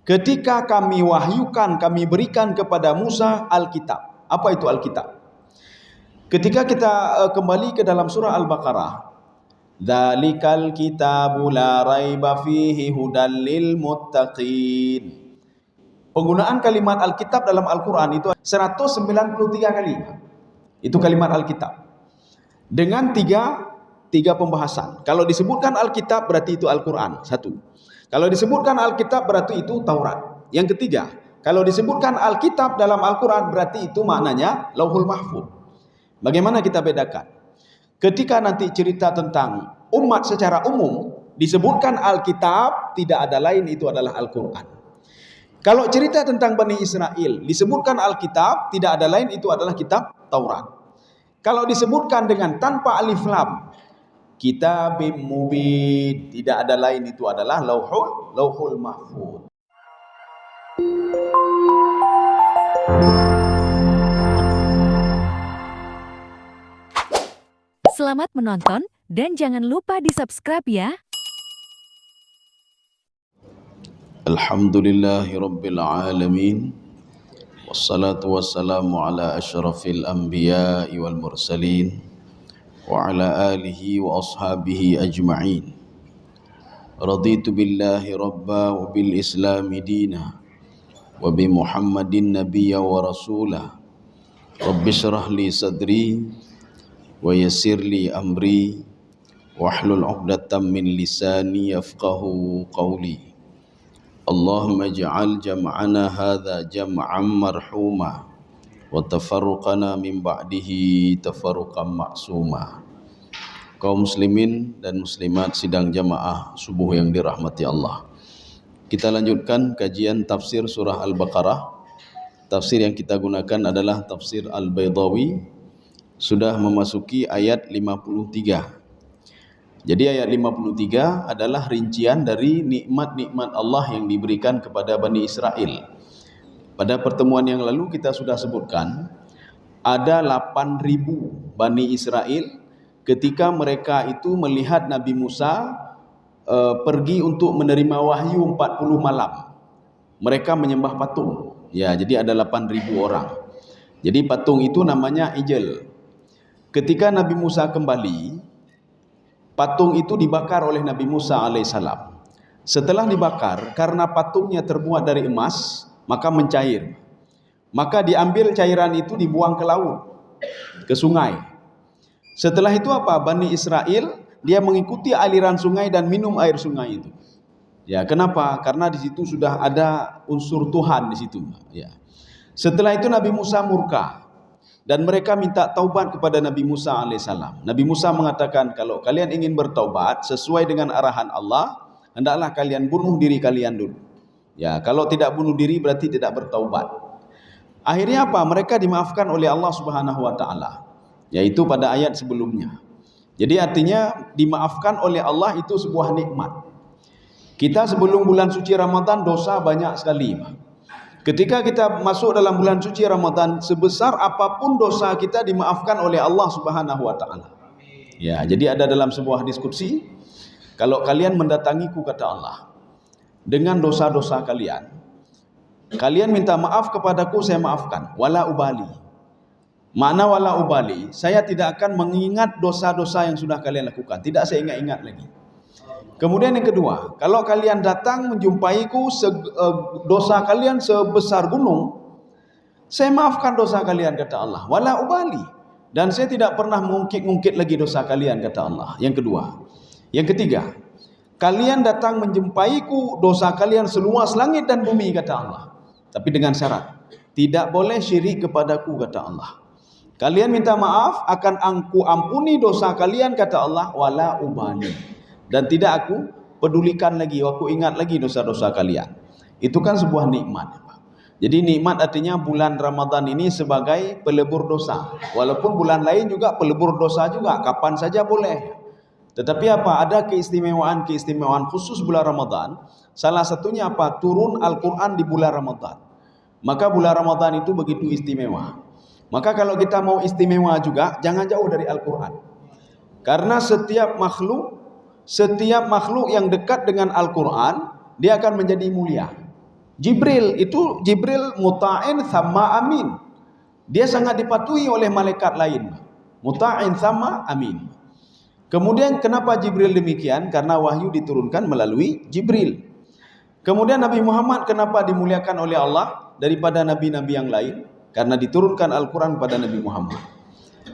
ketika kami wahyukan, kami berikan kepada Musa Alkitab. Apa itu Alkitab? Ketika kita kembali ke dalam surah Al-Baqarah, Dzalikal kitabu la raiba fihi hudal lil muttaqin. Penggunaan kalimat Alkitab dalam Al-Quran itu 193 kali. Itu kalimat Alkitab. Dengan tiga pembahasan. Kalau disebutkan Alkitab berarti itu Al-Quran. Satu. Kalau disebutkan Alkitab berarti itu Taurat. Yang ketiga, kalau disebutkan Alkitab dalam Al-Quran berarti itu maknanya Lauhul Mahfuz. Bagaimana kita bedakan? Ketika nanti cerita tentang umat secara umum, disebutkan Alkitab, tidak ada lain, itu adalah Al-Quran. Kalau cerita tentang Bani Israel, disebutkan Alkitab, tidak ada lain, itu adalah kitab Taurat. Kalau disebutkan dengan tanpa alif lam, Kitabim Mubin, tidak ada lain, itu adalah Lauhul Mahfuz. Selamat menonton dan jangan lupa di-subscribe ya. Alhamdulillahi Rabbil Alamin. Wassalatu wassalamu ala ashrafil anbiya'i wal mursalin wa ala alihi wa ashabihi ajma'in. Raditu billahi rabba wa bil islami dina wa bi Muhammadin nabiyya wa rasulah. Rabbi shrah li sadri wa yassir li amri wahlul 'uqdatam min lisani yafqahu qawli. Allahumma ij'al jam'ana hadza jam'an marhuma wa tafarruqana min ba'dihi tafarruqan ma'suma. Kaum muslimin dan muslimat sidang jamaah subuh yang dirahmati Allah. Kita lanjutkan kajian tafsir surah Al-Baqarah. Tafsir yang kita gunakan adalah tafsir Al-Baydawi. Sudah memasuki ayat 53. Jadi ayat 53 adalah rincian dari nikmat-nikmat Allah yang diberikan kepada Bani Israel. Pada pertemuan yang lalu kita sudah sebutkan, ada 8.000 Bani Israel ketika mereka itu melihat Nabi Musa pergi untuk menerima wahyu 40 malam. Mereka menyembah patung. Ya, jadi ada 8.000 orang. Jadi patung itu namanya Ijel. Ketika Nabi Musa kembali, patung itu dibakar oleh Nabi Musa alaihissalam. Setelah dibakar, karena patungnya terbuat dari emas, maka mencair. Maka diambil cairan itu dibuang ke laut, ke sungai. Setelah itu apa? Bani Israel, dia mengikuti aliran sungai dan minum air sungai itu. Ya, kenapa? Karena di situ sudah ada unsur Tuhan di situ. Ya. Setelah itu Nabi Musa murka. Dan mereka minta taubat kepada Nabi Musa alaihissalam. Nabi Musa mengatakan, kalau kalian ingin bertaubat sesuai dengan arahan Allah, hendaklah kalian bunuh diri kalian dulu. Ya, kalau tidak bunuh diri berarti tidak bertaubat. Akhirnya apa? Mereka dimaafkan oleh Allah Subhanahu wa taala. Yaitu pada ayat sebelumnya. Jadi artinya dimaafkan oleh Allah itu sebuah nikmat. Kita sebelum bulan suci Ramadan dosa banyak sekali. Ketika kita masuk dalam bulan suci Ramadan, sebesar apapun dosa kita dimaafkan oleh Allah Subhanahu wa taala. Ya, jadi ada dalam sebuah diskusi, kalau kalian mendatangiku kata Allah dengan dosa-dosa kalian, kalian minta maaf kepadaku, saya maafkan. Wala ubali. Makna wala ubali, saya tidak akan mengingat dosa-dosa yang sudah kalian lakukan. Tidak saya ingat-ingat lagi. Kemudian yang kedua, kalau kalian datang menjumpaiku, dosa kalian sebesar gunung, saya maafkan dosa kalian kata Allah. Wala ubali. Dan saya tidak pernah mengungkit-ungkit lagi dosa kalian kata Allah. Yang kedua. Yang ketiga, kalian datang menjumpaiku, dosa kalian seluas langit dan bumi kata Allah. Tapi dengan syarat, tidak boleh syirik kepadaku kata Allah. Kalian minta maaf, akan aku ampuni dosa kalian kata Allah. Wala ubali. Dan tidak aku pedulikan lagi, aku ingat lagi dosa-dosa kalian. Itu kan sebuah nikmat. Jadi nikmat artinya bulan Ramadan ini sebagai pelebur dosa. Walaupun bulan lain juga pelebur dosa juga, kapan saja boleh. Tetapi apa? Ada keistimewaan khusus bulan Ramadan. Salah satunya apa? Turun Al-Quran di bulan Ramadan. Maka bulan Ramadan itu begitu istimewa. Maka kalau kita mau istimewa juga, jangan jauh dari Al-Quran. Karena setiap makhluk yang dekat dengan Al-Quran, dia akan menjadi mulia. Jibril muta'in thamma amin. Dia sangat dipatuhi oleh malaikat lain. Muta'in thamma amin. Kemudian kenapa Jibril demikian? Karena wahyu diturunkan melalui Jibril. Kemudian Nabi Muhammad kenapa dimuliakan oleh Allah daripada nabi-nabi yang lain? Karena diturunkan Al-Quran pada Nabi Muhammad.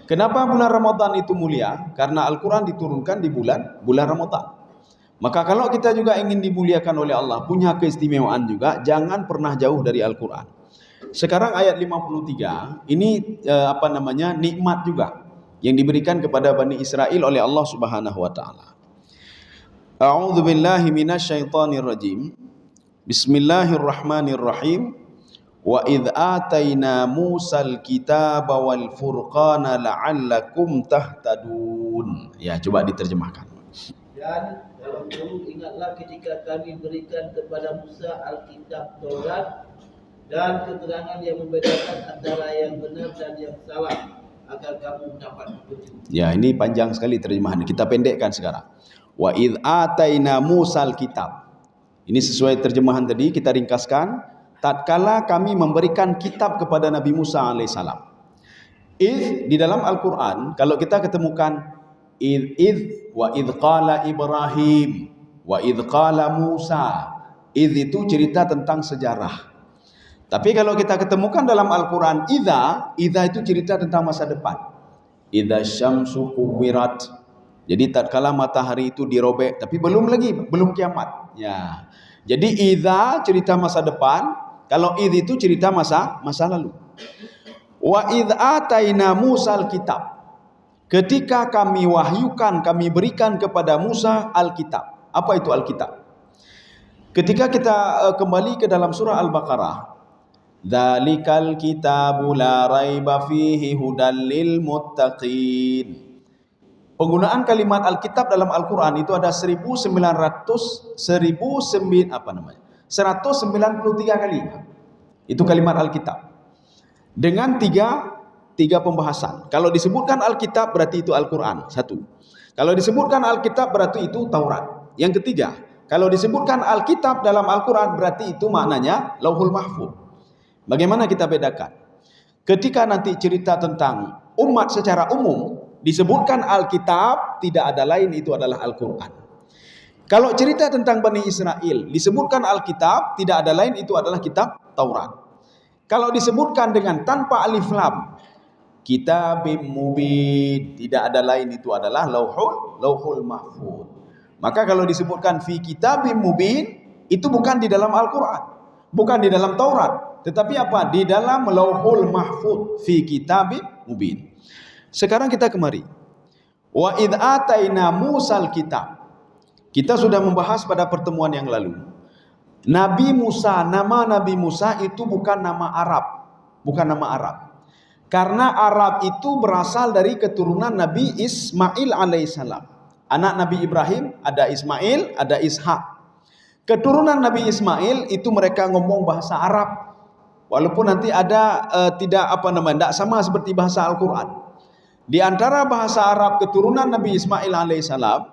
Kenapa bulan Ramadan itu mulia? Karena Al-Quran diturunkan di bulan Ramadan. Maka kalau kita juga ingin dimuliakan oleh Allah, punya keistimewaan juga, jangan pernah jauh dari Al-Quran. Sekarang ayat 53, ini nikmat juga yang diberikan kepada Bani Israel oleh Allah Subhanahu wa taala. A'udzu billahi minasyaitonir rajim. Bismillahirrahmanirrahim. Wa idh ataina Musal kitaba wal furqana la'allakum tahtadun. Ya, coba diterjemahkan. Dan dalam dulu ingatlah ketika kami berikan kepada Musa Alkitab Taurat dan keterangan yang membedakan antara yang benar dan yang salah, agar kamu mendapat petunjuk. Ya, ini panjang sekali terjemahan. Kita pendekkan sekarang. Wa idh ataina Musal kitab. Ini sesuai terjemahan tadi, kita ringkaskan. Tatkala kami memberikan kitab kepada Nabi Musa alaihissalam. Idh di dalam Al-Quran, kalau kita ketemukan idh wa idh qala Ibrahim wa idh qala Musa, idh itu cerita tentang sejarah. Tapi kalau kita ketemukan dalam Al-Quran idza itu cerita tentang masa depan. Idza syamsu kuwirat. Jadi tatkala matahari itu dirobek, tapi belum kiamat. Ya. Jadi idza cerita masa depan, kalau idh itu cerita masa lalu. Wa idh ataina Musal kitab. Ketika kami wahyukan, kami berikan kepada Musa Alkitab. Apa itu Alkitab? Ketika kita kembali ke dalam surah Al-Baqarah, dzalikal kitabu la raiba fihi hudal lil muttaqin. Penggunaan kalimat Alkitab dalam Al-Quran itu ada 193 kali. Itu kalimat Alkitab. Dengan tiga pembahasan. Kalau disebutkan Alkitab berarti itu Al-Quran. Satu. Kalau disebutkan Alkitab berarti itu Taurat. Yang ketiga, kalau disebutkan Alkitab dalam Al-Quran berarti itu maknanya Lauhul Mahfuz. Bagaimana kita bedakan? Ketika nanti cerita tentang umat secara umum, disebutkan Alkitab, tidak ada lain, itu adalah Al-Quran. Kalau cerita tentang Bani Israel, disebutkan Alkitab, tidak ada lain, itu adalah kitab Taurat. Kalau disebutkan dengan tanpa alif lam, Kitabim mubin, tidak ada lain, itu adalah Lauhul Mahfuz. Maka kalau disebutkan fi kitabim mubin, itu bukan di dalam Al-Quran, bukan di dalam Taurat, tetapi apa? Di dalam Lauhul Mahfuz, fi kitabim mubin. Sekarang kita kemari. Wa idh ataina Musal kitab. Kita sudah membahas pada pertemuan yang lalu. Nabi Musa, nama Nabi Musa itu bukan nama Arab, bukan nama Arab. Karena Arab itu berasal dari keturunan Nabi Ismail alaihissalam. Anak Nabi Ibrahim, ada Ismail, ada Ishak. Keturunan Nabi Ismail itu mereka ngomong bahasa Arab. Walaupun nanti ada tidak sama seperti bahasa Al-Quran. Di antara bahasa Arab keturunan Nabi Ismail alaihissalam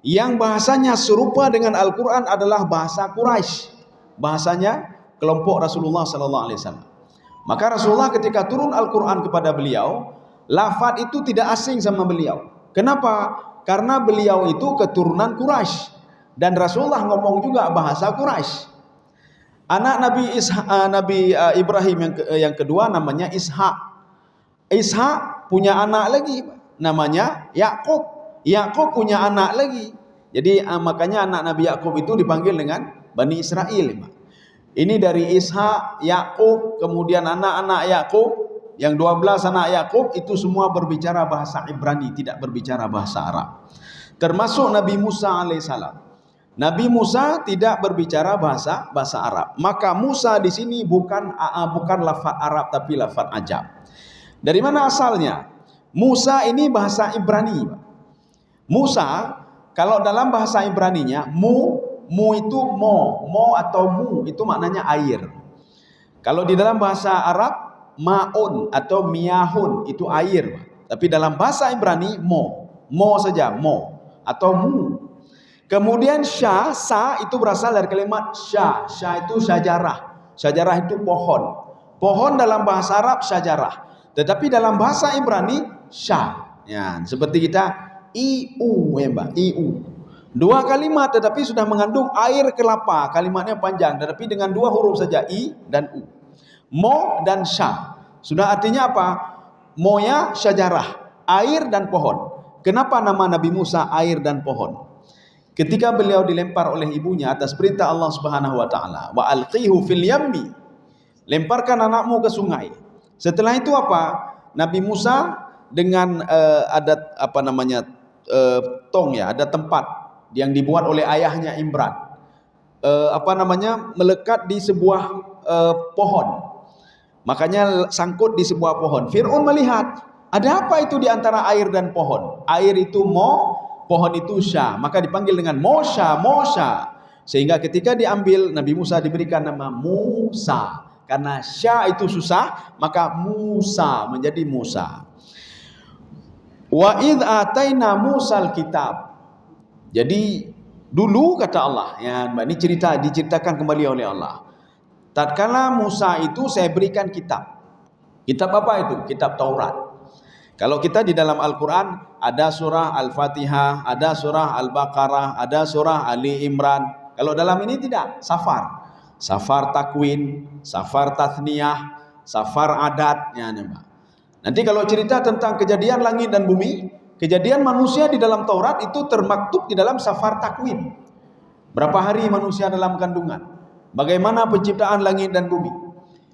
yang bahasanya serupa dengan Al-Quran adalah bahasa Quraisy. Bahasanya kelompok Rasulullah sallallahu alaihi wasallam. Maka Rasulullah ketika turun Al-Quran kepada beliau, lafaz itu tidak asing sama beliau. Kenapa? Karena beliau itu keturunan Quraisy dan Rasulullah ngomong juga bahasa Quraisy. Anak Nabi Ibrahim yang kedua namanya Ishak. Ishak punya anak lagi namanya Yakub. Yakub punya anak lagi. Jadi makanya anak Nabi Yakub itu dipanggil dengan Bani Israel. Ini dari Ishak, Yakub, kemudian anak-anak Yakub, yang 12 anak Yakub itu semua berbicara bahasa Ibrani, tidak berbicara bahasa Arab. Termasuk Nabi Musa alaihissalam. Nabi Musa tidak berbicara bahasa Arab. Maka Musa di sini bukan lafaz Arab tapi lafaz Ajam. Dari mana asalnya? Musa ini bahasa Ibrani. Musa kalau dalam bahasa Ibraninya mu itu mo atau mu itu maknanya air. Kalau di dalam bahasa Arab maun atau miyahun itu air. Tapi dalam bahasa Ibrani mo saja, mo atau mu. Kemudian sa itu berasal dari kalimat sya itu syajarah. Syajarah itu pohon. Pohon dalam bahasa Arab syajarah. Tetapi dalam bahasa Ibrani syah. Ya, seperti kita iu ya Mbak, iu. Dua kalimat tetapi sudah mengandung air kelapa. Kalimatnya panjang tetapi dengan dua huruf saja, i dan u. Mo dan syah. Sudah artinya apa? Moya syajarah, air dan pohon. Kenapa nama Nabi Musa air dan pohon? Ketika beliau dilempar oleh ibunya atas perintah Allah Subhanahu wa taala, wa alqihu fil yammi. Lemparkan anakmu ke sungai. Setelah itu apa? Nabi Musa dengan ada tong ya, ada tempat yang dibuat oleh ayahnya Imran. Melekat di sebuah pohon. Makanya sangkut di sebuah pohon. Fir'aun melihat, ada apa itu di antara air dan pohon? Air itu mo, pohon itu sya. Maka dipanggil dengan Mosha, Mosha. Sehingga ketika diambil, Nabi Musa diberikan nama Musa. Karena sya itu susah, maka Musa menjadi Musa. Wa idh ataina Musal kitab. Jadi dulu kata Allah, ya, ini diceritakan kembali oleh Allah. Tatkala Musa itu saya berikan kitab. Kitab apa itu? Kitab Taurat. Kalau kita di dalam Al-Quran ada surah Al-Fatihah, ada surah Al-Baqarah, ada surah Ali Imran. Kalau dalam ini tidak, Safar. Safar takwin, safar tathniyah, safar adat. Ya, nanti kalau cerita tentang kejadian langit dan bumi, kejadian manusia di dalam Taurat itu termaktub di dalam safar takwin. Berapa hari manusia dalam kandungan? Bagaimana penciptaan langit dan bumi?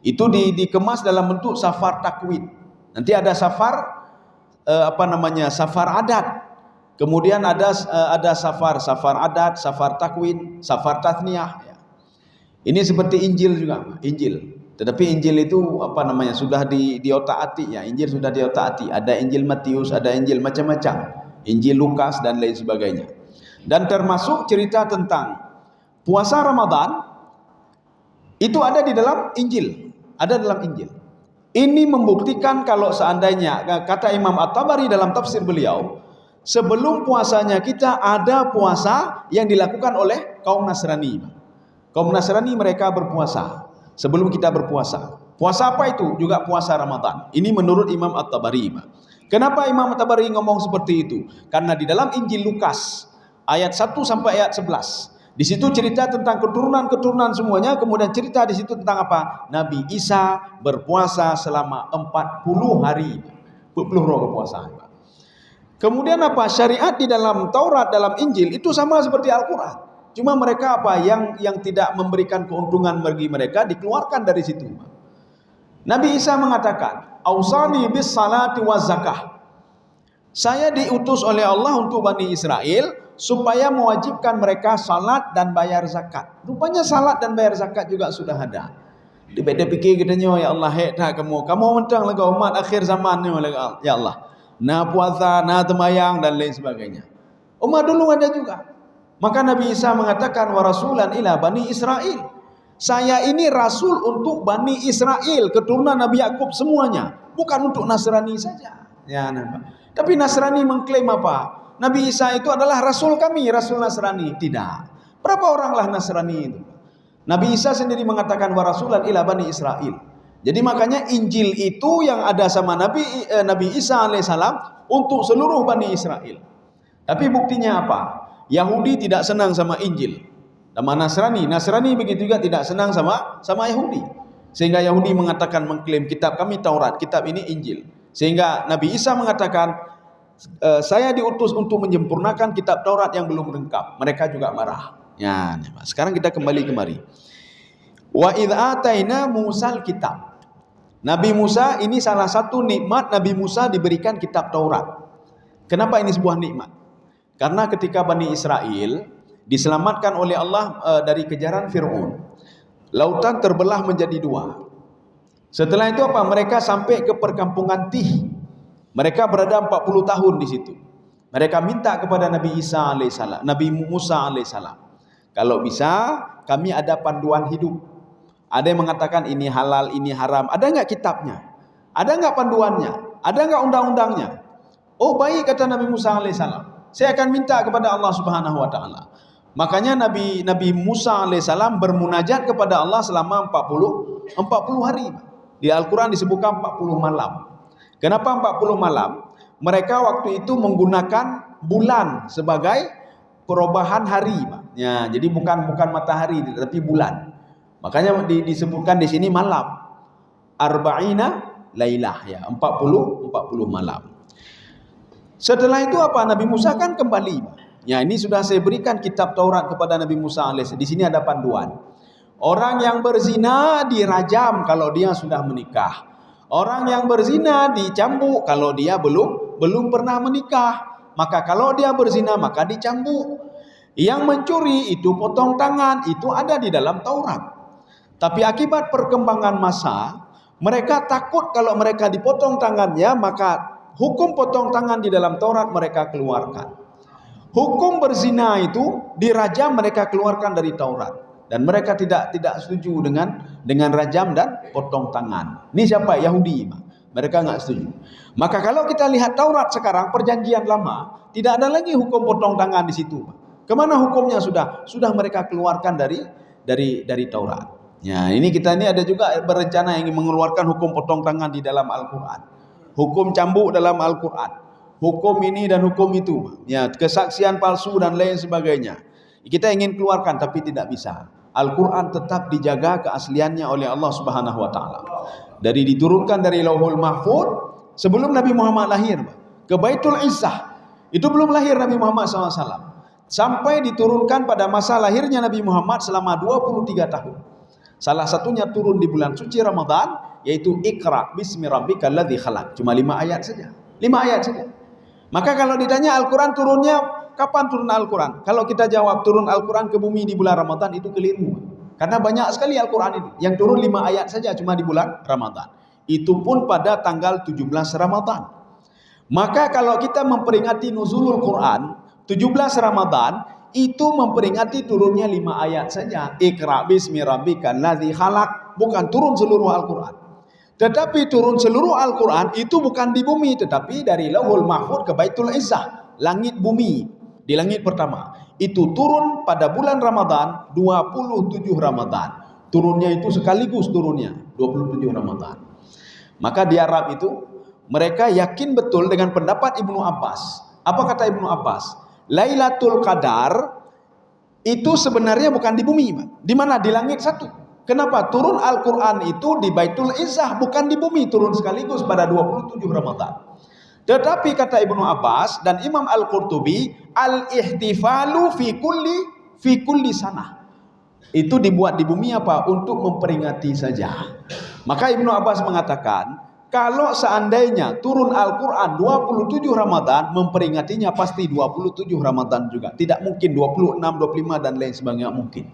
Itu dikemas dalam bentuk safar takwin. Nanti ada safar safar adat. Kemudian ada safar adat, safar takwin, safar tathniyah. Ini seperti Injil juga, Injil. Tetapi Injil itu sudah diotak-atik ya. Injil sudah diotak-atik. Ada Injil Matius, ada Injil macam-macam. Injil Lukas dan lain sebagainya. Dan termasuk cerita tentang puasa Ramadan itu ada di dalam Injil, ada dalam Injil. Ini membuktikan kalau seandainya kata Imam At-Tabari dalam tafsir beliau, sebelum puasanya kita ada puasa yang dilakukan oleh kaum Nasrani. Kaum Nasrani mereka berpuasa sebelum kita berpuasa. Puasa apa itu? Juga puasa Ramadan. Ini menurut Imam At-Tabari. Kenapa Imam At-Tabari ngomong seperti itu? Karena di dalam Injil Lukas ayat 1 sampai ayat 11, di situ cerita tentang keturunan-keturunan semuanya. Kemudian cerita di situ tentang apa? Nabi Isa berpuasa selama 40 hari. 40 roh kepuasaan. Kemudian apa? Syariat di dalam Taurat, dalam Injil itu sama seperti Al-Quran. Cuma mereka yang tidak memberikan keuntungan bagi mereka dikeluarkan dari situ. Nabi Isa mengatakan, "Ausani bis salati waz zakah." Saya diutus oleh Allah untuk Bani Israel supaya mewajibkan mereka salat dan bayar zakat. Rupanya salat dan bayar zakat juga sudah ada. Dia fikir katanya, ya Allah, kamu mentang lagi umat akhir zaman ni ya Allah. Na puasa, na temayang dan lain sebagainya. Umat dulu ada juga. Maka Nabi Isa mengatakan, wa rasulan ila Bani Israel. Saya ini rasul untuk Bani Israel, keturunan Nabi Yakub semuanya, bukan untuk Nasrani saja. Ya, nampak. Tapi Nasrani mengklaim apa? Nabi Isa itu adalah rasul kami, rasul Nasrani. Tidak. Berapa oranglah Nasrani itu? Nabi Isa sendiri mengatakan wa rasulan ila Bani Israel. Jadi makanya Injil itu yang ada sama Nabi Isa alaihissalam untuk seluruh Bani Israel. Tapi buktinya apa? Yahudi tidak senang sama Injil. Sama Nasrani begitu juga tidak senang sama Yahudi. Sehingga Yahudi mengatakan, mengklaim kitab kami Taurat, kitab ini Injil. Sehingga Nabi Isa mengatakan, saya diutus untuk menyempurnakan kitab Taurat yang belum lengkap. Mereka juga marah. Ya, sekarang kita kembali kemari. Wa idh ataina Musal kitab. Nabi Musa ini salah satu nikmat Nabi Musa diberikan kitab Taurat. Kenapa ini sebuah nikmat? Karena ketika Bani Israel diselamatkan oleh Allah dari kejaran Fir'aun, lautan terbelah menjadi dua. Setelah itu apa? Mereka sampai ke perkampungan Tih. Mereka berada 40 tahun di situ. Mereka minta kepada Nabi Isa alaihissalam, Nabi Musa alaihissalam, kalau bisa kami ada panduan hidup. Ada yang mengatakan ini halal, ini haram. Ada enggak kitabnya? Ada enggak panduannya? Ada enggak undang-undangnya? Oh baik, kata Nabi Musa alaihissalam, saya akan minta kepada Allah Subhanahu wa taala. Makanya Nabi Musa alaihissalam bermunajat kepada Allah selama 40 hari. Di Al-Quran disebutkan 40 malam. Kenapa 40 malam? Mereka waktu itu menggunakan bulan sebagai perubahan hari. Ya, jadi bukan matahari tetapi bulan. Makanya disebutkan di sini malam. Arba'ina lailah, ya, 40 malam. Setelah itu apa? Nabi Musa kan kembali. Ya, ini sudah saya berikan kitab Taurat kepada Nabi Musa alaihissalam. Di sini ada panduan. Orang yang berzina dirajam kalau dia sudah menikah. Orang yang berzina dicambuk kalau dia belum pernah menikah. Maka kalau dia berzina maka dicambuk. Yang mencuri itu potong tangan, itu ada di dalam Taurat. Tapi akibat perkembangan masa, mereka takut kalau mereka dipotong tangannya, maka hukum potong tangan di dalam Taurat mereka keluarkan. Hukum berzina itu dirajam mereka keluarkan dari Taurat, dan mereka tidak setuju dengan rajam dan potong tangan. Ini siapa? Yahudi. Mereka enggak setuju. Maka kalau kita lihat Taurat sekarang, perjanjian lama, tidak ada lagi hukum potong tangan di situ. Kemana hukumnya sudah mereka keluarkan dari Taurat. Ya, ini ada juga berencana ingin mengeluarkan hukum potong tangan di dalam Al-Quran. Hukum cambuk dalam Al-Quran. Hukum ini dan hukum itu, ya, kesaksian palsu dan lain sebagainya. Kita ingin keluarkan tapi tidak bisa. Al-Quran tetap dijaga keasliannya oleh Allah Subhanahu Wa Taala. Dari diturunkan dari Lauhul Mahfuz sebelum Nabi Muhammad lahir ke Baitul Izzah, itu belum lahir Nabi Muhammad SAW. Sampai diturunkan pada masa lahirnya Nabi Muhammad selama 23 tahun. Salah satunya turun di bulan suci Ramadan, yaitu Iqra bismi rabbikal ladzi khalaq. Cuma 5 ayat saja. 5 ayat saja. Maka kalau ditanya Al-Quran turunnya, kapan turun Al-Quran? Kalau kita jawab turun Al-Quran ke bumi di bulan Ramadan, itu keliru. Karena banyak sekali Al-Quran itu. Yang turun 5 ayat saja cuma di bulan Ramadan. Itu pun pada tanggal 17 Ramadan. Maka kalau kita memperingati nuzulul Quran, 17 Ramadan, itu memperingati turunnya 5 ayat saja. Iqra bismi rabbikal ladzi khalaq. Bukan turun seluruh Al-Quran. Tetapi turun seluruh Al-Quran itu bukan di bumi, tetapi dari Lauhul Mahfuz ke Baitul Izzah, langit bumi, di langit pertama. Itu turun pada bulan Ramadan, 27 Ramadan. Turunnya itu sekaligus turunnya, 27 Ramadan. Maka di Arab itu, mereka yakin betul dengan pendapat Ibnu Abbas. Apa kata Ibnu Abbas? Lailatul Qadar itu sebenarnya bukan di bumi. Di mana? Di langit satu. Kenapa? Turun Al-Quran itu di Baitul Izzah, bukan di bumi, turun sekaligus pada 27 Ramadan. Tetapi kata Ibnu Abbas dan Imam Al-Qurtubi, al-ihtifalu fi kulli sanah. Itu dibuat di bumi apa? Untuk memperingati saja. Maka Ibnu Abbas mengatakan, kalau seandainya turun Al-Quran 27 Ramadan, memperingatinya pasti 27 Ramadan juga. Tidak mungkin 26, 25 dan lain sebagainya, mungkin.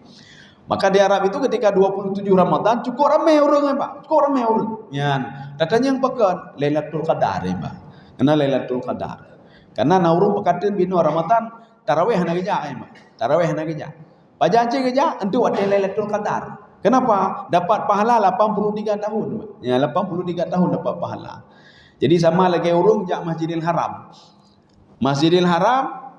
Maka di Arab itu ketika 27 Ramadan cukup ramai orang, Pak. Cukup ramai orang. Ya, katanya yang pekan Lailatul Qadar, Pak. Karena Lailatul Qadar. Karena naurung pekatin bino Ramadan tarawih na geja, Pak. Tarawih na geja. Pajanci geja entu ada Lailatul Qadar. Kenapa? Dapat pahala 83 tahun, Pak. Ya, 83 tahun dapat pahala. Jadi sama lagi orang jak Masjidil Haram. Masjidil Haram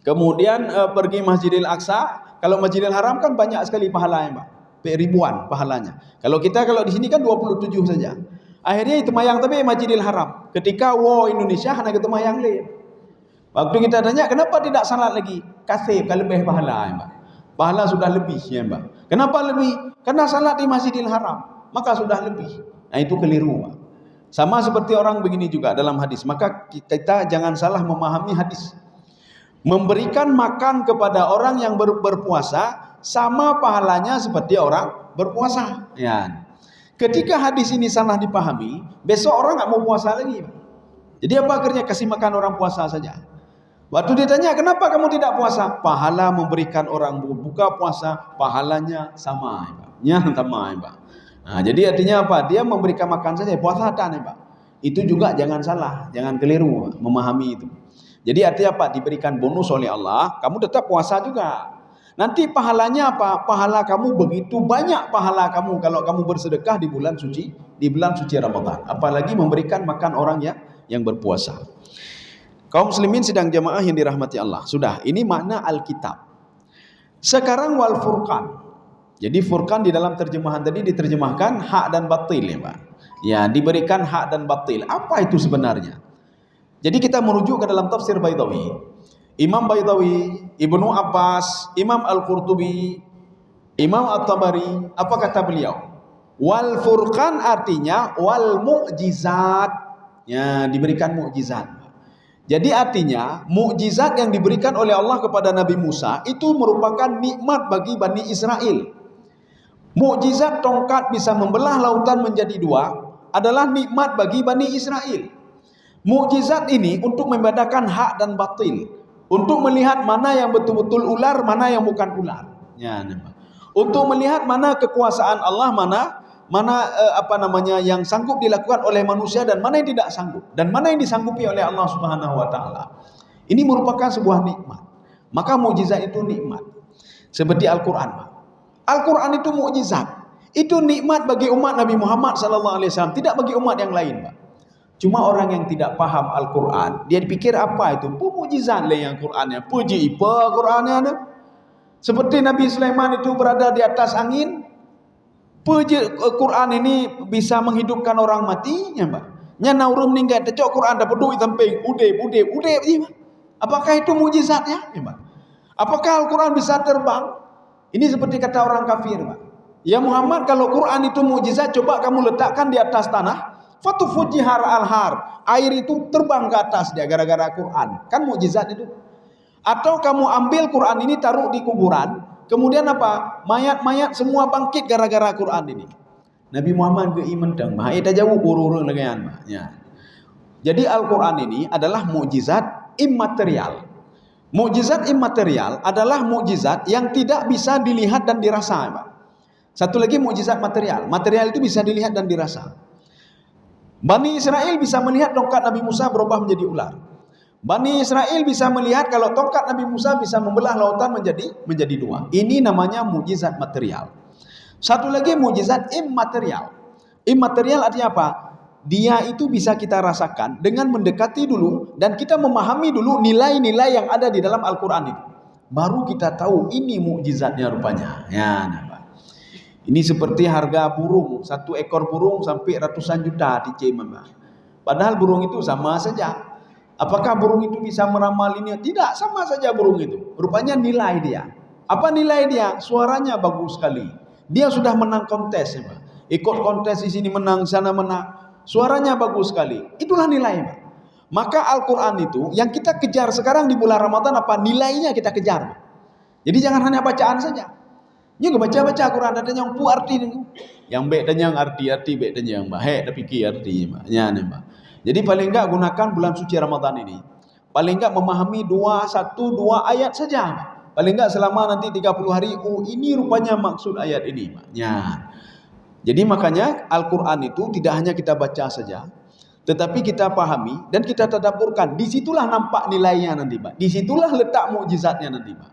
kemudian pergi Masjidil Aqsa. Kalau Masjidil Haram kan banyak sekali pahalanya, Pak. Ribuan pahalanya. Kalau di sini kan 27 saja. Akhirnya itu mayang tapi Masjidil Haram. Ketika Indonesia hanya ketemu mayang lain. Waktu kita tanya kenapa tidak salat lagi? Kasih lebih pahala, Pak. Pahala sudah lebih, ya, Pak. Kenapa lebih? Karena salat di Masjidil Haram, maka sudah lebih. Nah, itu keliru, Pak. Sama seperti orang begini juga dalam hadis. Maka kita jangan salah memahami hadis. Memberikan makan kepada orang yang berpuasa sama pahalanya seperti orang berpuasa. Ya. Ketika hadis ini salah dipahami, besok orang nggak mau puasa lagi. Jadi apa akhirnya? Kasih makan orang puasa saja. Waktu ditanya kenapa kamu tidak puasa? Pahala memberikan orang buka puasa pahalanya sama, Pak. Ya, sama, Pak. Nah, jadi artinya apa? Dia memberikan makan saja, puasa tak, Pak. Itu juga jangan salah, jangan keliru, Pak, memahami itu. Jadi artinya apa? Diberikan bonus oleh Allah, kamu tetap puasa juga. Nanti pahalanya apa? Pahala kamu begitu banyak pahala kamu kalau kamu bersedekah di bulan suci Ramadan. Apalagi memberikan makan orang yang berpuasa. Kaum muslimin sidang jamaah yang dirahmati Allah. Sudah, ini makna Alkitab. Sekarang wal furqan. Jadi furqan di dalam terjemahan tadi diterjemahkan hak dan batil ya Pak. Ya, diberikan hak dan batil. Apa itu sebenarnya? Jadi kita merujuk ke dalam tafsir Baydawi. Imam Baydawi, Ibnu Abbas, Imam Al-Qurtubi, Imam At-Tabari, apa kata beliau? Wal furqan artinya wal mu'jizat. Ya, diberikan mukjizat. Jadi artinya mukjizat yang diberikan oleh Allah kepada Nabi Musa itu merupakan nikmat bagi Bani Israel. Mukjizat tongkat bisa membelah lautan menjadi dua adalah nikmat bagi Bani Israel. Mukjizat ini untuk membedakan hak dan batil, untuk melihat mana yang betul-betul ular, mana yang bukan ular. Ya, untuk melihat mana kekuasaan Allah, mana yang sanggup dilakukan oleh manusia dan mana yang tidak sanggup, dan mana yang disanggupi oleh Allah Subhanahu wa taala. Ini merupakan sebuah nikmat. Maka mukjizat itu nikmat. Seperti Al-Qur'an. Al-Quran itu mukjizat. Itu nikmat bagi umat Nabi Muhammad SAW, tidak bagi umat yang lain, Pak. Cuma orang yang tidak paham Al-Quran, dia dipikir apa itu? Mukjizat lah yang Qurannya. Puji apa Qurannya ada? Seperti Nabi Sulaiman itu berada di atas angin. Puji Quran ini bisa menghidupkan orang mati, ya, Pak. Nya naurum meninggal, tecok Quran dapat duit samping, ude. Apakah itu mukjizatnya, ya, Pak? Apakah Al-Quran bisa terbang? Ini seperti kata orang kafir, Pak. Ya Muhammad, kalau Quran itu mukjizat, coba kamu letakkan di atas tanah, fatufujihar al-har, air itu terbang ke atas dia gara-gara Quran. Kan mukjizat itu. Atau kamu ambil Quran ini taruh di kuburan, kemudian apa? Mayat-mayat semua bangkit gara-gara Quran ini. Nabi Muhammad ke iman dang, bahaya jauh urung lengan, ya. Jadi Al-Quran ini adalah mukjizat immaterial. Mukjizat immaterial adalah mukjizat yang tidak bisa dilihat dan dirasa, Pak. Satu lagi mukjizat material. Material itu bisa dilihat dan dirasa. Bani Israel bisa melihat tongkat Nabi Musa berubah menjadi ular. Bani Israel bisa melihat kalau tongkat Nabi Musa bisa membelah lautan menjadi dua. Ini namanya mukjizat material. Satu lagi mukjizat immaterial. Immaterial artinya apa? Dia itu bisa kita rasakan dengan mendekati dulu dan kita memahami dulu nilai-nilai yang ada di dalam Al-Quran itu. Baru kita tahu ini mukjizatnya rupanya. Ya, nah, ini seperti harga burung, satu ekor burung sampai ratusan juta di Cayman. Padahal burung itu sama saja. Apakah burung itu bisa meramal ini? Tidak, sama saja burung itu. Rupanya nilai dia. Apa nilai dia? Suaranya bagus sekali. Dia sudah menang kontes, ya, Pak. Ikut kontes di sini menang, sana menang. Suaranya bagus sekali. Itulah nilainya. Maka Al-Quran itu yang kita kejar sekarang di bulan Ramadan apa? Nilainya kita kejar. Jadi jangan hanya bacaan saja. Ini baca-baca Quran ada yang pu arti ni. Yang baik dan yang arti baik dan yang baik tapi fikir artinya. Ya, ni, Pak. Jadi paling enggak gunakan bulan suci Ramadan ini. Paling enggak memahami 2 ayat saja. Paling enggak selama nanti 30 hari, oh ini rupanya maksud ayat ini, Pak. Ya. Jadi makanya Al-Quran itu tidak hanya kita baca saja, tetapi kita pahami dan kita tadabburkan. Disitulah nampak nilainya nanti, Pak. Disitulah letak mukjizatnya nanti, Pak.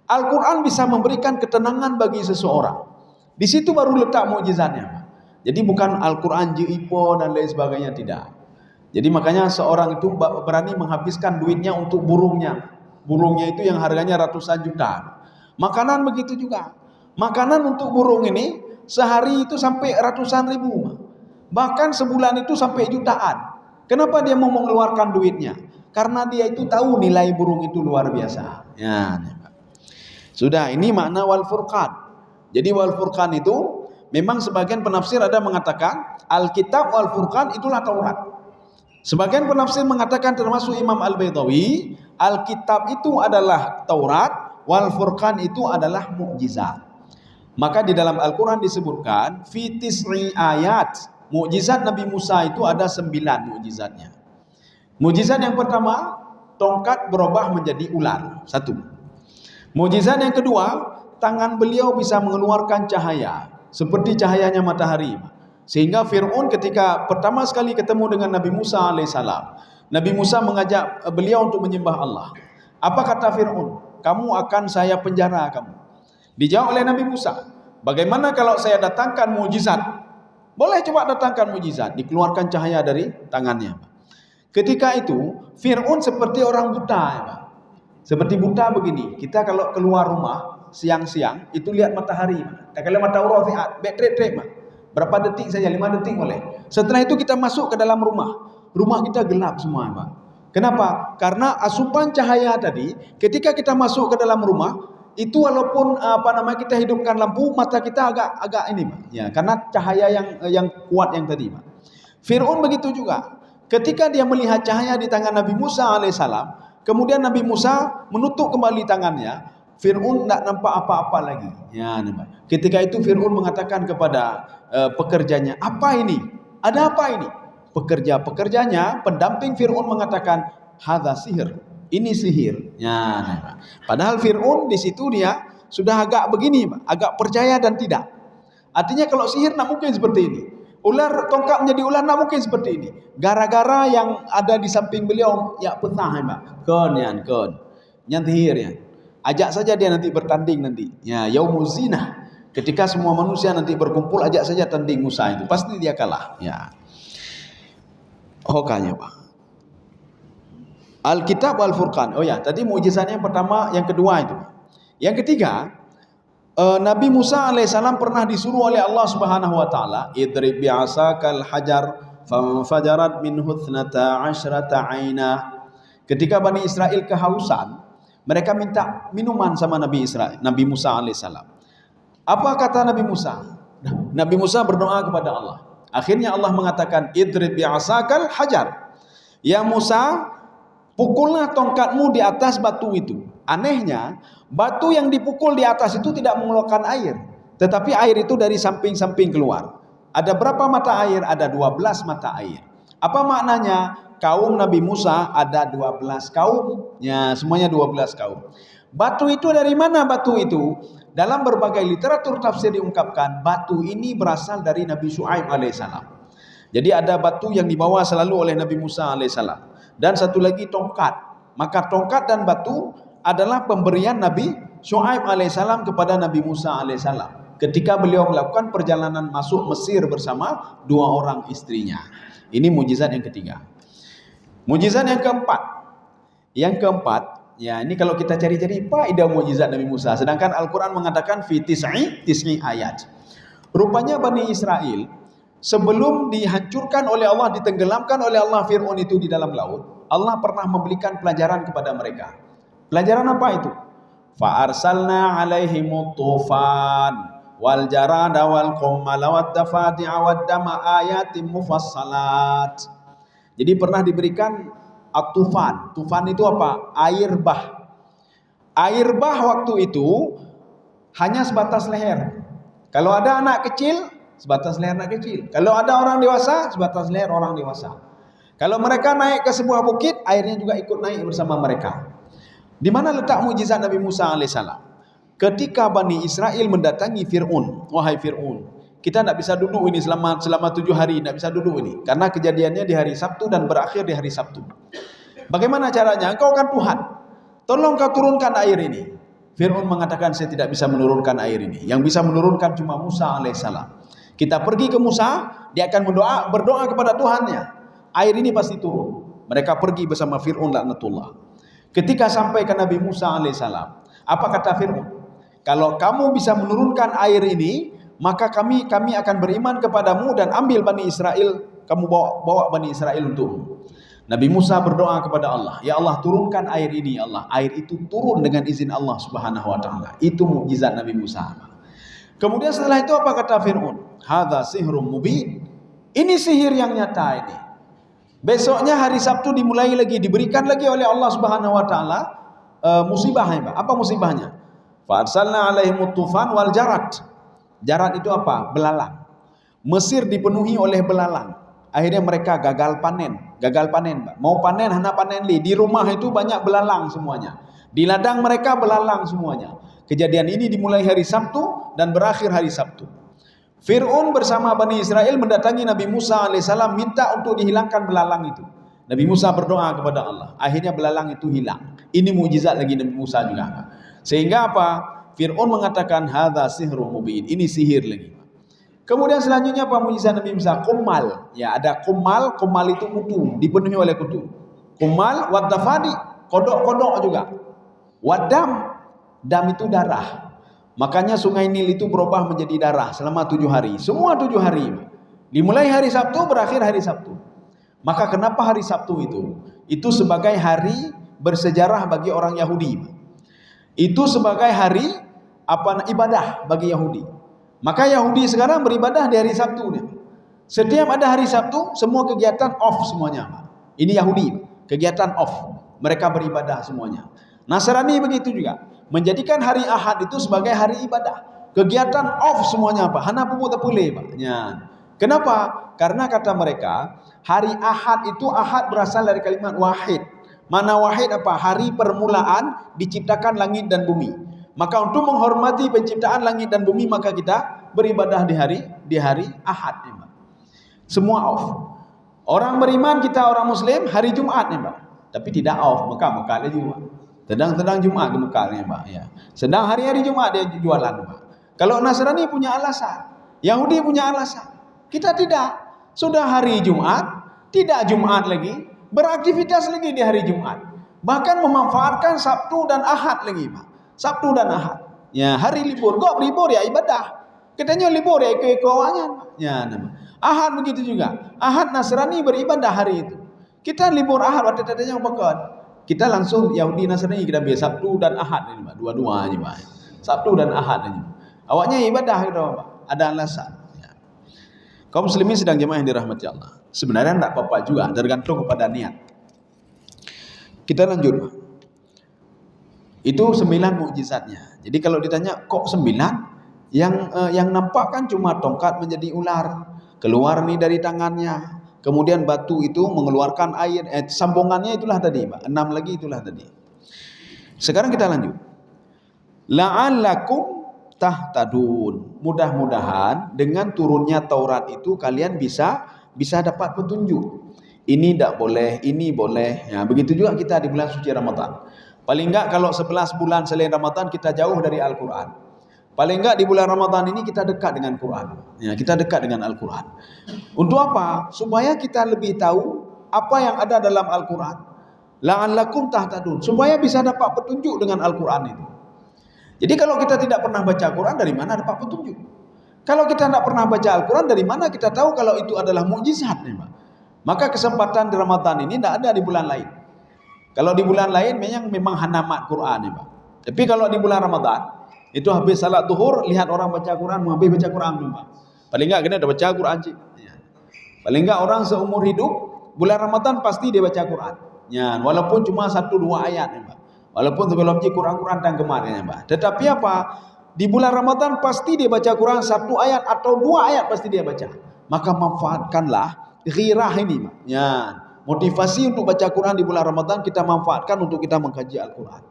Al-Quran bisa memberikan ketenangan bagi seseorang. Di situ baru letak mukjizatnya, Pak. Jadi bukan Al-Quran jiipo dan lain sebagainya, tidak. Jadi makanya seorang itu berani menghabiskan duitnya untuk burungnya. Burungnya itu yang harganya ratusan juta. Makanan begitu juga. Makanan untuk burung ini sehari itu sampai ratusan ribu, bahkan sebulan itu sampai jutaan. Kenapa dia mau mengeluarkan duitnya? Karena dia itu tahu nilai burung itu luar biasa. Ya, sudah, ini makna wal furqan. Jadi wal furqan itu memang sebagian penafsir ada mengatakan Alkitab wal furqan itulah Taurat. Sebagian penafsir mengatakan termasuk Imam Al-Baydawi, Alkitab itu adalah Taurat, wal furqan itu adalah mukjizat. Maka di dalam Al-Quran disebutkan fi tis'i ayat, mukjizat Nabi Musa itu ada 9 mukjizatnya. Mukjizat yang pertama, tongkat berubah menjadi ular. 1. Mukjizat yang kedua, tangan beliau bisa mengeluarkan cahaya seperti cahayanya matahari. Sehingga Fir'aun ketika pertama sekali ketemu dengan Nabi Musa alaihissalam, Nabi Musa mengajak beliau untuk menyembah Allah. Apa kata Fir'aun? Kamu akan saya penjara kamu. Dijawab oleh Nabi Musa, bagaimana kalau saya datangkan mukjizat? Boleh, coba datangkan mukjizat. Dikeluarkan cahaya dari tangannya. Ketika itu Fir'aun seperti orang buta, ya, Pak. Seperti buta begini. Kita kalau keluar rumah siang-siang itu lihat matahari. Dan kalau matahari rafiat, trek berapa detik saja, 5 detik boleh. Setelah itu kita masuk ke dalam rumah. Rumah kita gelap semua, Pak. Kenapa? Karena asupan cahaya tadi, ketika kita masuk ke dalam rumah, itu walaupun kita hidupkan lampu, mata kita agak ini, Pak. Ya, karena cahaya yang kuat yang tadi, Pak. Fir'aun begitu juga. Ketika dia melihat cahaya di tangan Nabi Musa alaihissalam, kemudian Nabi Musa menutup kembali tangannya, Fir'aun tidak nampak apa-apa lagi. Ya, nampak. Ketika itu Fir'aun mengatakan kepada pekerjanya, apa ini? Ada apa ini? Pekerjanya, pendamping Fir'aun mengatakan, hadza sihir. Ini sihir. Ya, nampak. Padahal Fir'aun di situ dia sudah agak begini, agak percaya dan tidak. Artinya kalau sihir tak mungkin seperti ini. Ular tongkat menjadi ular tak mungkin seperti ini. Gara-gara yang ada di samping beliau ya petah, Pak. Kon. Nyantir ya. Ajak saja dia nanti bertanding nanti. Ya, yaumuz zinah. Ketika semua manusia nanti berkumpul, ajak saja tanding Musa itu. Pasti dia kalah. Ya. Hokanya, Pak. Alkitab Al-Furqan. Oh ya, tadi mukjizatnya yang pertama, yang kedua itu. Yang ketiga, Nabi Musa alaihissalam pernah disuruh oleh Allah Subhanahu wa taala, idrib bi'asakal hajar fanfajarat minhu 12 aina. Ketika Bani Israel kehausan, mereka minta minuman sama Nabi Musa alaihissalam. Apa kata Nabi Musa? Nabi Musa berdoa kepada Allah. Akhirnya Allah mengatakan, idrib bi'asakal hajar. Ya Musa, pukullah tongkatmu di atas batu itu. Anehnya, batu yang dipukul di atas itu tidak mengeluarkan air, tetapi air itu dari samping-samping keluar. Ada berapa mata air? Ada 12 mata air. Apa maknanya? Kaum Nabi Musa ada 12 kaum. Ya, semuanya 12 kaum. Batu itu dari mana batu itu? Dalam berbagai literatur tafsir diungkapkan, batu ini berasal dari Nabi Syuaib alaihissalam. Jadi ada batu yang dibawa selalu oleh Nabi Musa alaihissalam. Dan satu lagi tongkat. Maka tongkat dan batu adalah pemberian Nabi Syuaib alaihissalam kepada Nabi Musa alaihissalam ketika beliau melakukan perjalanan masuk Mesir bersama 2 orang istrinya. Ini mukjizat yang ketiga. Mukjizat yang keempat. Yang keempat, ya ini kalau kita cari-cari faedah mukjizat Nabi Musa, sedangkan Al-Qur'an mengatakan fi tis'i ayat. Rupanya Bani Israel sebelum dihancurkan oleh Allah, ditenggelamkan oleh Allah Fir'aun itu di dalam laut, Allah pernah memberikan pelajaran kepada mereka. Pelajaran apa itu? Fa arsalna alaihimut tufan wal jarada wal qumala wat tafati'a wad dama ayatin mufassalat. Jadi pernah diberikan at-tufan. Tufan itu apa? Air bah. Air bah waktu itu hanya sebatas leher. Kalau ada anak kecil, sebatas leher anak kecil. Kalau ada orang dewasa, sebatas leher orang dewasa. Kalau mereka naik ke sebuah bukit, airnya juga ikut naik bersama mereka. Di mana letak mukjizat Nabi Musa alaihissalam? Ketika Bani Israel mendatangi Fir'aun, wahai Fir'aun, kita tidak bisa duduk ini selama 7 hari, tidak bisa duduk ini, karena kejadiannya di hari Sabtu dan berakhir di hari Sabtu. Bagaimana caranya? Engkau kan Tuhan, tolong kau turunkan air ini. Fir'aun mengatakan, saya tidak bisa menurunkan air ini. Yang bisa menurunkan cuma Musa alaihissalam. Kita pergi ke Musa, dia akan berdoa kepada Tuhannya. Air ini pasti turun. Mereka pergi bersama Fir'aun laknatullah. Ketika sampai ke Nabi Musa alaihissalam, apa kata Fir'aun? Kalau kamu bisa menurunkan air ini, maka kami akan beriman kepadamu dan ambil Bani Israel, kamu bawa Bani Israel untukmu. Nabi Musa berdoa kepada Allah, ya Allah turunkan air ini ya Allah. Air itu turun dengan izin Allah Subhanahu wa taala. Itu mukjizat Nabi Musa. Kemudian setelah itu apa kata Fir'aun? Hadza sihrun mubin. Ini sihir yang nyata ini. Besoknya hari Sabtu dimulai lagi, diberikan lagi oleh Allah Subhanahu wa taala musibahnya. Apa musibahnya? Fa arsalna alaihimut tufan wal jarad. Jarad itu apa? Belalang. Mesir dipenuhi oleh belalang. Akhirnya mereka gagal panen, Pak. Mau panen hana panen li. Di rumah itu banyak belalang semuanya. Di ladang mereka belalang semuanya. Kejadian ini dimulai hari Sabtu dan berakhir hari Sabtu. Fir'aun bersama Bani Israel mendatangi Nabi Musa alaihissalam minta untuk dihilangkan belalang itu. Nabi Musa berdoa kepada Allah. Akhirnya belalang itu hilang. Ini mukjizat lagi Nabi Musa juga. Sehingga apa? Fir'aun mengatakan hadza sihrun mubin. Ini sihir lagi. Kemudian selanjutnya apa mukjizat Nabi Musa? Kumal. Ya, ada kumal. Kumal itu kutu, dipenuhi oleh kutu. Kumal wadafadi, kodok-kodok juga. Wadam, dam itu darah. Makanya sungai Nil itu berubah menjadi darah selama 7 hari. Semua 7 hari. Dimulai hari Sabtu, berakhir hari Sabtu. Maka kenapa hari Sabtu itu? Itu sebagai hari bersejarah bagi orang Yahudi. Itu sebagai hari ibadah bagi Yahudi. Maka Yahudi sekarang beribadah di hari Sabtu. Setiap ada hari Sabtu, semua kegiatan off semuanya. Ini Yahudi, kegiatan off. Mereka beribadah semuanya. Nasrani begitu juga, menjadikan hari Ahad itu sebagai hari ibadah. Kegiatan off semuanya apa? Hana pupuk tak boleh, Pak. Ya. Kenapa? Karena kata mereka, hari Ahad itu, Ahad berasal dari kalimat wahid. Mana wahid apa? Hari permulaan diciptakan langit dan bumi. Maka untuk menghormati penciptaan langit dan bumi, maka kita beribadah di hari Ahad. Ya, Pak. Semua off. Orang beriman, kita orang Muslim, hari Jumat nih, Pak. Tapi tidak off, Mekah lagi, Pak. Sedang Jumat ke Mekah nih, Pak. Ya. Sedang hari-hari Jumat dia jualan, Pak. Kalau Nasrani punya alasan, Yahudi punya alasan. Kita tidak. Sudah hari Jumat, tidak Jumat lagi, beraktivitas lagi di hari Jumat. Bahkan memanfaatkan Sabtu dan Ahad lagi, Pak. Sabtu dan Ahad. Ya, hari libur. Kok libur ya ibadah. Katanya libur ya ikut-ikawannya. Ya, Ahad begitu juga. Ahad Nasrani beribadah hari itu. Kita libur Ahad waktu tadinya bakal. Kita langsung Yahudi Nasrani kita biasa Sabtu dan Ahad ini, Pak. Dua-duanya, Pak. Sabtu dan Ahad ini. Awaknya ibadah gitu, Pak. Ada alasan. Ya. Kaum muslimin sedang jemaah yang dirahmati Allah. Sebenarnya tidak apa-apa juga, tergantung kepada niat. Kita lanjut, Pak. Itu 9 mukjizatnya. Jadi kalau ditanya kok 9, yang nampak kan cuma tongkat menjadi ular, keluar nih dari tangannya. Kemudian batu itu mengeluarkan air, sambungannya itulah tadi, Pak. 6 lagi itulah tadi. Sekarang kita lanjut. La'allakum tahtadun. Mudah-mudahan dengan turunnya Taurat itu kalian bisa dapat petunjuk. Ini tidak boleh, ini boleh. Ya, begitu juga kita di bulan suci Ramadan. Paling enggak kalau 11 bulan selain Ramadan kita jauh dari Al-Quran. Paling enggak di bulan Ramadan ini kita dekat dengan Quran. Ya, kita dekat dengan Al-Quran. Untuk apa? Supaya kita lebih tahu apa yang ada dalam Al-Quran. La'allakum tahtadun. Supaya bisa dapat petunjuk dengan Al-Quran itu. Jadi kalau kita tidak pernah baca Al-Quran, dari mana dapat petunjuk? Kalau kita tidak pernah baca Al-Quran, dari mana kita tahu kalau itu adalah mukjizat? Maka kesempatan di Ramadan ini tidak ada di bulan lain. Kalau di bulan lain memang hanamat Quran, Pak. Tapi kalau di bulan Ramadan, itu habis salat zuhur, lihat orang baca Quran, habis baca Quran belum, Pak. Paling enggak kena dah baca Quran, cik. Ya. Paling enggak orang seumur hidup, bulan Ramadan pasti dia baca Quran. Ya, walaupun cuma 1-2 ayat, Pak. Walaupun sebelum cik Quran dan kemarin, Pak. Tetapi apa? Di bulan Ramadan pasti dia baca Quran 1 ayat atau 2 ayat pasti dia baca. Maka manfaatkanlah ghirah ini, Pak. Ya. Motivasi untuk baca Quran di bulan Ramadan kita manfaatkan untuk kita mengkaji Al-Quran.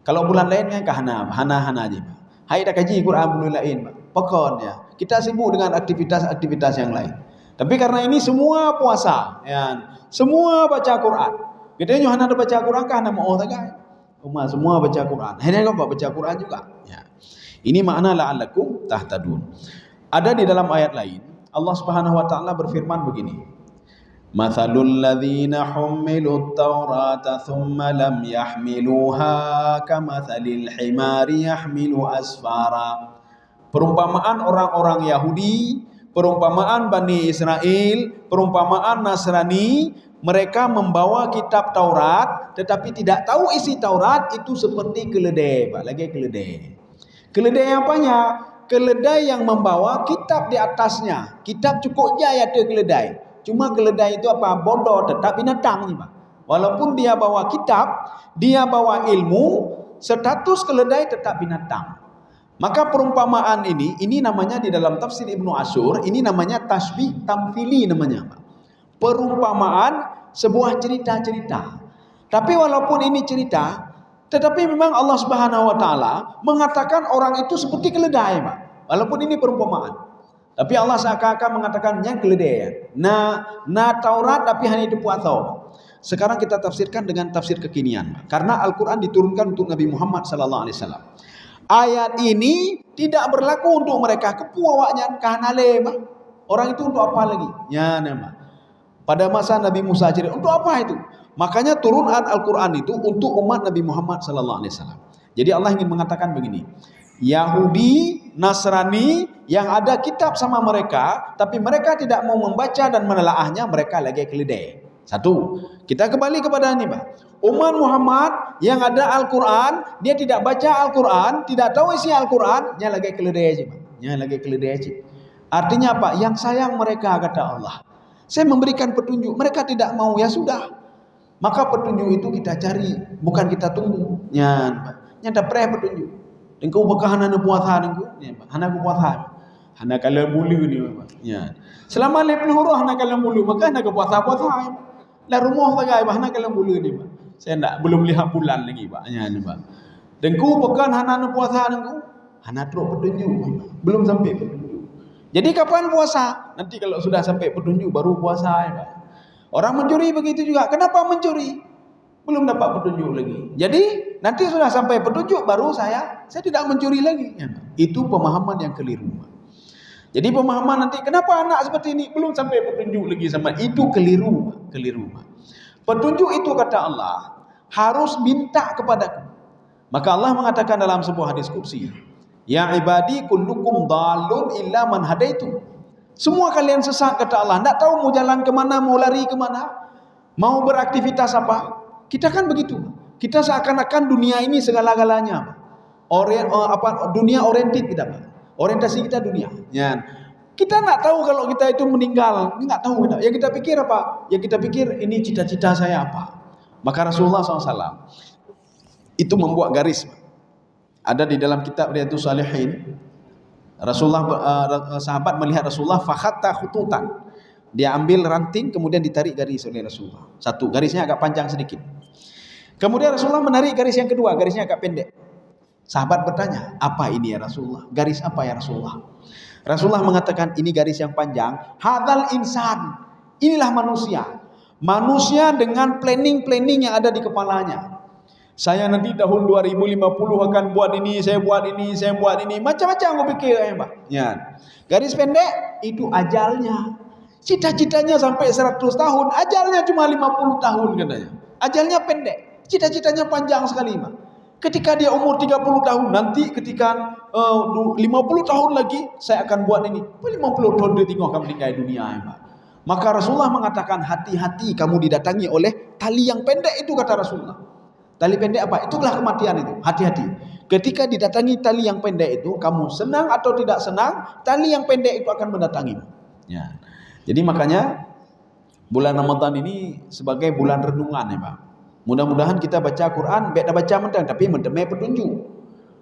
Kalau bulan lain kan hana aja, Pak. Hai dah kaji Quran bulan lain, Pak. Pekon ya. Kita sibuk dengan aktivitas yang lain. Tapi karena ini semua puasa, ya. Semua baca Quran. Kita hana ada baca Quran kan hana mau saja. Semua baca Quran. Hanya kau baca Quran juga, ya. Ini makna la'allakum tahtadun. Ada di dalam ayat lain, Allah Subhanahu wa taala berfirman begini. Mathalul ladzina hummilut taurata thumma lam yahmiluha kamathalil himari yahmilu asfara. Perumpamaan orang-orang Yahudi, perumpamaan Bani Israel, perumpamaan Nasrani, mereka membawa kitab Taurat tetapi tidak tahu isi Taurat itu seperti keledai, Pak. Lagi keledai. Keledai apanya? Keledai yang membawa kitab di atasnya. Kitab cukup je ada keledai. Cuma keledai itu apa? Bodoh, tetap binatang ni, Pak. Walaupun dia bawa kitab, dia bawa ilmu, status keledai tetap binatang. Maka perumpamaan ini namanya di dalam tafsir Ibnu Asyur, ini namanya tasbih tamthili namanya, Pak. Perumpamaan sebuah cerita-cerita. Tapi walaupun ini cerita, tetapi memang Allah Subhanahu wa taala mengatakan orang itu seperti keledai, Pak. Walaupun ini perumpamaan. Tapi Allah seakan-akan mengatakan yang keledai. Na Taurat tapi hanya itu puasa. Sekarang kita tafsirkan dengan tafsir kekinian. Karena Al-Quran diturunkan untuk Nabi Muhammad sallallahu alaihi wasallam. Ayat ini tidak berlaku untuk mereka. Kepuawaknya kahanale. Orang itu untuk apa lagi? Ya, nama. Pada masa Nabi Musa cerita, untuk apa itu? Makanya turunan Al-Quran itu untuk umat Nabi Muhammad sallallahu alaihi wasallam. Jadi Allah ingin mengatakan begini. Yahudi, Nasrani yang ada kitab sama mereka, tapi mereka tidak mau membaca dan menelaahnya, mereka lagi keledai. Satu, kita kembali kepada ini, Pak. Umat Muhammad yang ada Al-Quran, dia tidak baca Al-Quran, tidak tahu isi Al-Quran, dia lagi keledai aja, Pak. Dia lagi keledai aja. Artinya apa? Yang sayang mereka, kata Allah. Saya memberikan petunjuk, mereka tidak mau, ya sudah. Maka petunjuk itu kita cari, bukan kita tunggu. Nyata pernah petunjuk. Engkau bakal hana puasa engkau, hana puasa. Hana kalau bulu ni, ya. Selama 50 huruf hana kalau bulu, maka hana puasa. Lah rumah saja, hana kalau bulu ni, Pak. Saya belum lihat bulan lagi, Pak. Ya, Pak. Engkau bakal hana puasa engkau, hana terus petunjuk, belum sampai petunjuk. Jadi kapan puasa? Nanti kalau sudah sampai petunjuk baru puasa, ya, Pak. Orang mencuri begitu juga. Kenapa mencuri? Belum dapat petunjuk lagi. Jadi nanti sudah sampai petunjuk baru saya tidak mencuri lagi. Ya, itu pemahaman yang keliru. Jadi pemahaman nanti kenapa anak seperti ini belum sampai petunjuk lagi sama itu keliru. Petunjuk itu kata Allah harus minta kepadaku. Maka Allah mengatakan dalam sebuah hadis qudsi, ya ibadi kullukum dhalun illa man hadaitu. Semua kalian sesat kata Allah, tidak tahu mau jalan kemana, mau lari kemana, mau beraktivitas apa. Kita kan begitu. Kita seakan-akan dunia ini segala-galanya. Dunia oriented kita, Pak. Orientasi kita dunia. Ya. Kita tidak tahu kalau kita itu meninggal, tidak tahu kita. Yang kita pikir apa? Yang kita pikir ini cita-cita saya apa. Maka Rasulullah SAW itu membuat garis. Ada di dalam kitab Riyadhus Shalihin. Rasulullah sahabat melihat Rasulullah fakhatta khututan. Dia ambil ranting kemudian ditarik garis oleh Rasulullah. Satu, garisnya agak panjang sedikit. Kemudian Rasulullah menarik garis yang kedua, garisnya agak pendek. Sahabat bertanya, apa ini ya Rasulullah? Garis apa ya Rasulullah? Rasulullah mengatakan, ini garis yang panjang. Hadzal insan. Inilah manusia. Manusia dengan planning-planning yang ada di kepalanya. Saya nanti tahun 2050 akan buat ini, saya buat ini. Macam-macam aku pikir, ya Pak. Ya. Garis pendek, itu ajalnya. Cita-citanya sampai 100 tahun, ajalnya cuma 50 tahun katanya. Ajalnya pendek. Cita-citanya panjang sekali, Pak. Ketika dia umur 30 tahun, nanti ketika 50 tahun lagi, saya akan buat ini. 50 tahun dia tengok akan meninggal dunia, ya, Pak. Maka Rasulullah mengatakan, hati-hati kamu didatangi oleh tali yang pendek itu, kata Rasulullah. Tali pendek apa? Itulah kematian itu. Hati-hati. Ketika didatangi tali yang pendek itu, kamu senang atau tidak senang, tali yang pendek itu akan mendatangimu. Ya. Jadi makanya, bulan Ramadan ini sebagai bulan renungan, ya Pak. Mudah-mudahan kita baca Quran, beda baca mentang, tapi mentemai petunjuk.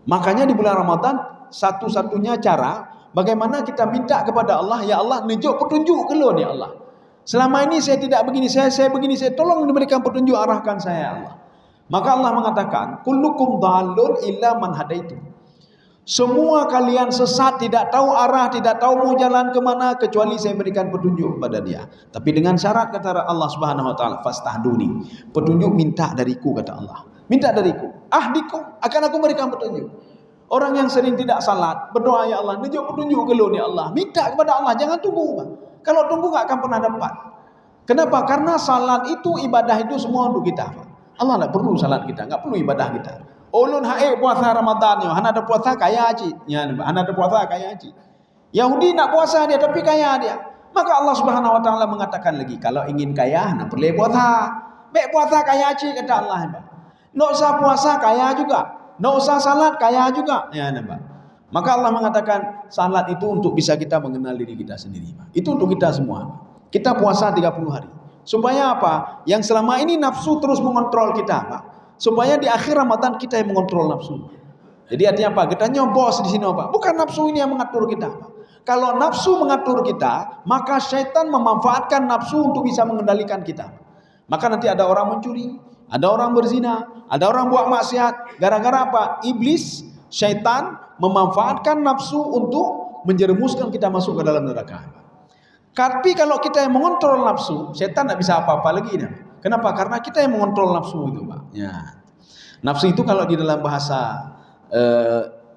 Makanya di bulan Ramadan, satu-satunya cara, bagaimana kita minta kepada Allah, ya Allah, tunjuk petunjuk ke lu, ya Allah. Selama ini saya tidak begini, saya begini, saya tolong diberikan petunjuk, arahkan saya, ya Allah. Maka Allah mengatakan, kullukum dhalun illa man hadaitu. Semua kalian sesat, tidak tahu arah, tidak tahu mau jalan kemana, kecuali saya berikan petunjuk kepada dia. Tapi dengan syarat, kata Allah Subhanahu Wa Taala, fastahduni. Petunjuk minta dariku, kata Allah. Minta dariku. Ahdikum, akan aku berikan petunjuk. Orang yang sering tidak salat, berdoa, ya Allah, tunjuk petunjuk ke lu, ya Allah. Minta kepada Allah, jangan tunggu. Kalau tunggu tak akan pernah dapat. Kenapa? Karena salat itu, ibadah itu semua untuk kita. Allah tak perlu salat kita, tak perlu ibadah kita. Ulun puasa Ramadan, hana ada puasa kaya haji. Ya, hana ada puasa kaya haji. Yahudi nak puasa dia tapi kaya dia. Maka Allah Subhanahu Wa Taala mengatakan lagi, kalau ingin kaya, nak perlu puasa. Baik puasa kaya haji, kata Allah. Nak usah puasa kaya juga. Nak usah salat kaya juga. Ya, nampak. Maka Allah mengatakan salat itu untuk bisa kita mengenal diri kita sendiri. Itu untuk kita semua. Kita puasa 30 hari. Supaya apa? Yang selama ini nafsu terus mengontrol kita, Pak. Supaya di akhir Ramadan kita yang mengontrol nafsu. Jadi artinya apa? Kita nyobos di sini, Pak. Bukan nafsu ini yang mengatur kita, Pak. Kalau nafsu mengatur kita, maka syaitan memanfaatkan nafsu untuk bisa mengendalikan kita. Maka nanti ada orang mencuri, ada orang berzina, ada orang buat maksiat. Gara-gara apa? Iblis, syaitan memanfaatkan nafsu untuk menjerumuskan kita masuk ke dalam neraka. Tapi kalau kita yang mengontrol nafsu, syaitan tidak bisa apa-apa lagi. Kenapa? Karena kita yang mengontrol nafsu itu, Pak. Ya. Nafsu itu kalau di dalam bahasa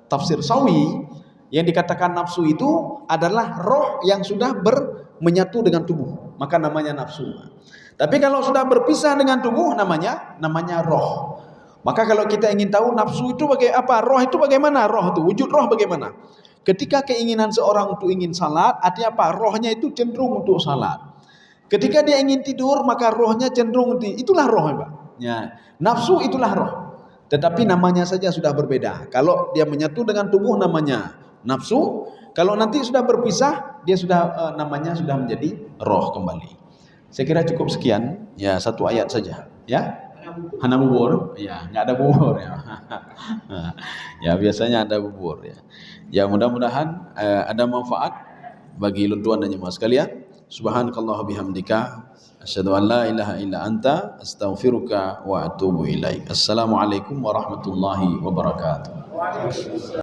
tafsir Sawi, yang dikatakan nafsu itu adalah roh yang sudah menyatu dengan tubuh. Maka namanya nafsu. Tapi kalau sudah berpisah dengan tubuh, namanya roh. Maka kalau kita ingin tahu nafsu itu roh itu bagaimana, roh itu wujud roh bagaimana? Ketika keinginan seorang untuk ingin salat, artinya apa? Rohnya itu cenderung untuk salat. Ketika dia ingin tidur, maka rohnya cenderung untuk itulah roh, Pak. Ya, nafsu itulah roh. Tetapi namanya saja sudah berbeda. Kalau dia menyatu dengan tubuh namanya nafsu. Kalau nanti sudah berpisah, dia sudah namanya sudah menjadi roh kembali. Saya kira cukup sekian. Ya, satu ayat saja. Ya. Hana bubur, ya, nggak ada bubur ya. Ya biasanya ada bubur ya. Ya mudah-mudahan ada manfaat bagi tuan dan jemaah sekalian. Subhanakallah bihamdika, asyhadu an la ilaha illa anta, astaghfiruka wa atubu ilaik. Assalamualaikum warahmatullahi wabarakatuh.